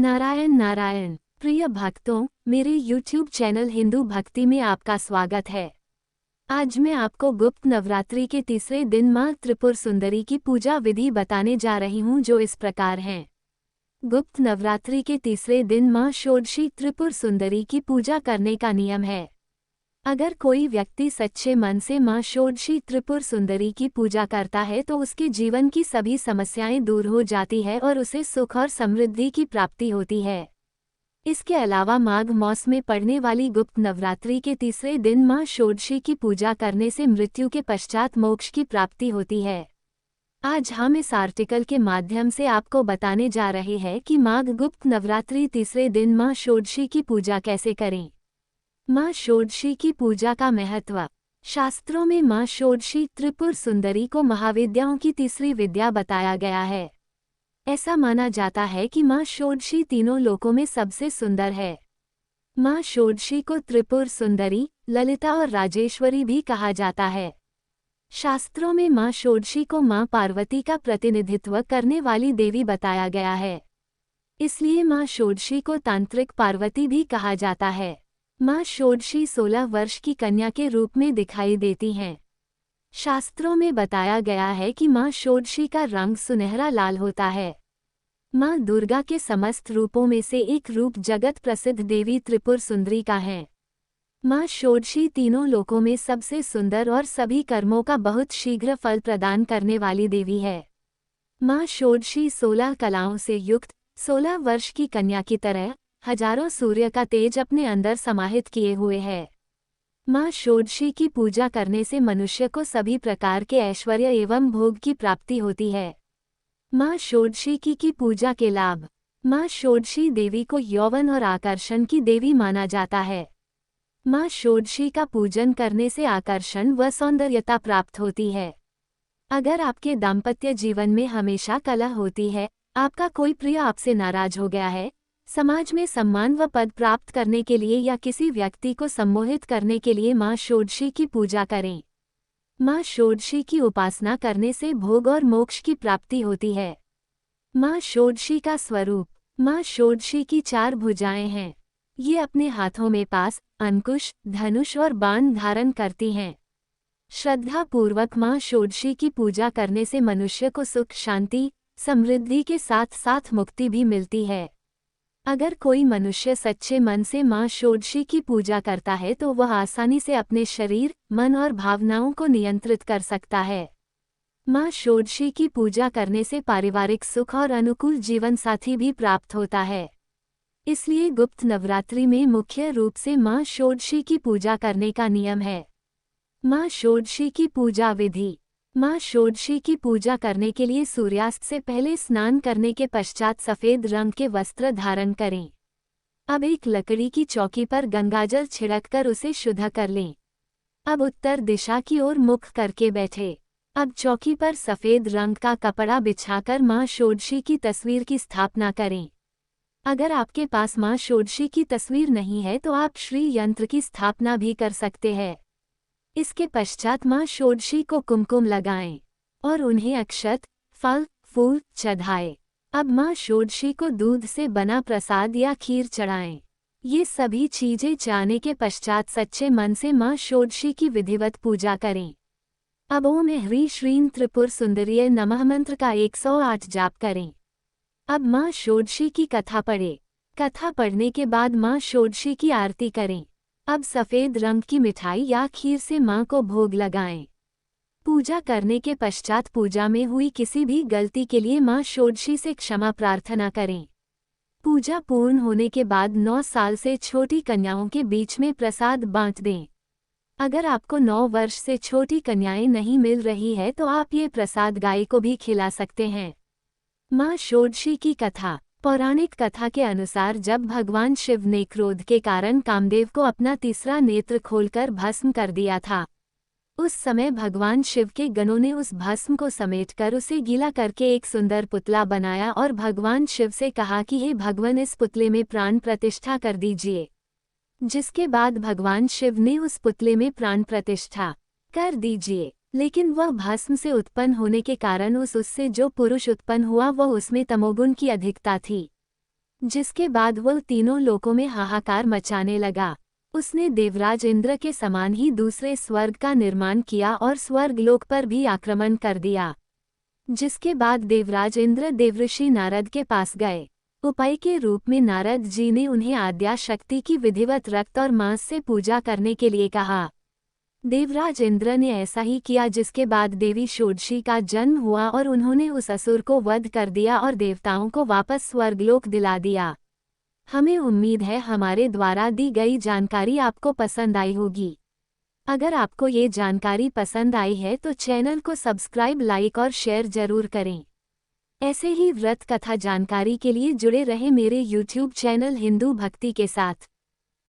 नारायण नारायण। प्रिय भक्तों, मेरे YouTube चैनल हिंदू भक्ति में आपका स्वागत है। आज मैं आपको गुप्त नवरात्रि के तीसरे दिन मां त्रिपुर सुंदरी की पूजा विधि बताने जा रही हूं, जो इस प्रकार हैं। गुप्त नवरात्रि के तीसरे दिन मां षोडशी त्रिपुर सुंदरी की पूजा करने का नियम है। अगर कोई व्यक्ति सच्चे मन से मां षोडशी त्रिपुर सुंदरी की पूजा करता है तो उसके जीवन की सभी समस्याएं दूर हो जाती है और उसे सुख और समृद्धि की प्राप्ति होती है। इसके अलावा माघ मास में पड़ने वाली गुप्त नवरात्रि के तीसरे दिन मां षोडशी की पूजा करने से मृत्यु के पश्चात मोक्ष की प्राप्ति होती है। आज हम इस आर्टिकल के माध्यम से आपको बताने जा रहे हैं कि माघ गुप्त नवरात्रि तीसरे दिन मां षोडशी की पूजा कैसे करें। मां षोडशी की पूजा का महत्व। शास्त्रों में मां षोडशी त्रिपुर सुंदरी को महाविद्याओं की तीसरी विद्या बताया गया है। ऐसा माना जाता है कि मां षोडशी तीनों लोकों में सबसे सुंदर है। मां षोडशी को त्रिपुर सुंदरी, ललिता और राजेश्वरी भी कहा जाता है। शास्त्रों में मां षोडशी को मां पार्वती का प्रतिनिधित्व करने वाली देवी बताया गया है। इसलिए मां षोडशी को तांत्रिक पार्वती भी कहा जाता है। मां षोडशी 16 वर्ष की कन्या के रूप में दिखाई देती हैं। शास्त्रों में बताया गया है कि मां षोडशी का रंग सुनहरा लाल होता है। मां दुर्गा के समस्त रूपों में से एक रूप जगत प्रसिद्ध देवी त्रिपुर सुंदरी का है। मां षोडशी तीनों लोकों में सबसे सुंदर और सभी कर्मों का बहुत शीघ्र फल प्रदान करने वाली देवी है। मां षोडशी 16 कलाओं से युक्त 16 वर्ष की कन्या की तरह हजारों सूर्य का तेज अपने अंदर समाहित किए हुए है। मां षोडशी की पूजा करने से मनुष्य को सभी प्रकार के ऐश्वर्य एवं भोग की प्राप्ति होती है। मां षोडशी की पूजा के लाभ। मां षोडशी देवी को यौवन और आकर्षण की देवी माना जाता है। मां षोडशी का पूजन करने से आकर्षण व सौंदर्यता प्राप्त होती है। अगर आपके दाम्पत्य जीवन में हमेशा कलह होती है, आपका कोई प्रिय आपसे नाराज हो गया है, समाज में सम्मान व पद प्राप्त करने के लिए या किसी व्यक्ति को सम्मोहित करने के लिए मां षोडशी की पूजा करें। मां षोडशी की उपासना करने से भोग और मोक्ष की प्राप्ति होती है। मां षोडशी का स्वरूप। मां षोडशी की 4 भुजाएं हैं। ये अपने हाथों में पास, अंकुश, धनुष और बाण धारण करती हैं। श्रद्धा पूर्वक मां षोडशी की पूजा करने से मनुष्य को सुख, शांति, समृद्धि के साथ साथ मुक्ति भी मिलती है। अगर कोई मनुष्य सच्चे मन से मां षोडशी की पूजा करता है तो वह आसानी से अपने शरीर, मन और भावनाओं को नियंत्रित कर सकता है। मां षोडशी की पूजा करने से पारिवारिक सुख और अनुकूल जीवन साथी भी प्राप्त होता है। इसलिए गुप्त नवरात्रि में मुख्य रूप से मां षोडशी की पूजा करने का नियम है। मां षोडशी की पूजा विधि। मां षोडशी की पूजा करने के लिए सूर्यास्त से पहले स्नान करने के पश्चात सफेद रंग के वस्त्र धारण करें। अब एक लकड़ी की चौकी पर गंगाजल छिड़ककर उसे शुद्ध कर लें। अब उत्तर दिशा की ओर मुख करके बैठे। अब चौकी पर सफेद रंग का कपड़ा बिछाकर मां षोडशी की तस्वीर की स्थापना करें। अगर आपके पास मां षोडशी की तस्वीर नहीं है तो आप श्री यंत्र की स्थापना भी कर सकते हैं। इसके पश्चात मां षोडशी को कुमकुम लगाएं और उन्हें अक्षत, फल, फूल चढ़ाएं। अब मां षोडशी को दूध से बना प्रसाद या खीर चढ़ाएं। ये सभी चीजें चाहने के पश्चात सच्चे मन से मां षोडशी की विधिवत पूजा करें। अब ओम ह्रीं श्रीं त्रिपुर सुंदरिये नमः मंत्र का 108 जाप करें। अब मां षोडशी की कथा पढ़ें। कथा पढ़ने के बाद मां षोडशी की आरती करें। अब सफेद रंग की मिठाई या खीर से मां को भोग लगाएं। पूजा करने के पश्चात पूजा में हुई किसी भी गलती के लिए मां षोडशी से क्षमा प्रार्थना करें। पूजा पूर्ण होने के बाद 9 साल से छोटी कन्याओं के बीच में प्रसाद बांट दें। अगर आपको 9 वर्ष से छोटी कन्याएं नहीं मिल रही है तो आप ये प्रसाद गाय को भी खिला सकते हैं। मां षोडशी की कथा। पौराणिक कथा के अनुसार जब भगवान शिव ने क्रोध के कारण कामदेव को अपना तीसरा नेत्र खोलकर भस्म कर दिया था, उस समय भगवान शिव के गणों ने उस भस्म को समेटकर उसे गीला करके एक सुंदर पुतला बनाया और भगवान शिव से कहा कि हे भगवान, इस पुतले में प्राण प्रतिष्ठा कर दीजिए। जिसके बाद भगवान शिव ने उस पुतले में प्राण प्रतिष्ठा कर दीजिए। लेकिन वह भस्म से उत्पन्न होने के कारण उससे जो पुरुष उत्पन्न हुआ वह उसमें तमोगुण की अधिकता थी। जिसके बाद वह तीनों लोकों में हाहाकार मचाने लगा। उसने देवराज इंद्र के समान ही दूसरे स्वर्ग का निर्माण किया और स्वर्गलोक पर भी आक्रमण कर दिया। जिसके बाद देवराज इंद्र देवऋषि नारद के पास गए। उपाय के रूप में नारद जी ने उन्हें आद्या शक्ति की विधिवत रक्त और मांस से पूजा करने के लिए कहा। देवराज इंद्र ने ऐसा ही किया, जिसके बाद देवी षोडशी का जन्म हुआ और उन्होंने उस असुर को वध कर दिया और देवताओं को वापस स्वर्गलोक दिला दिया। हमें उम्मीद है हमारे द्वारा दी गई जानकारी आपको पसंद आई होगी। अगर आपको ये जानकारी पसंद आई है तो चैनल को सब्सक्राइब, लाइक और शेयर जरूर करें। ऐसे ही व्रत कथा जानकारी के लिए जुड़े रहें मेरे YouTube चैनल हिंदू भक्ति के साथ।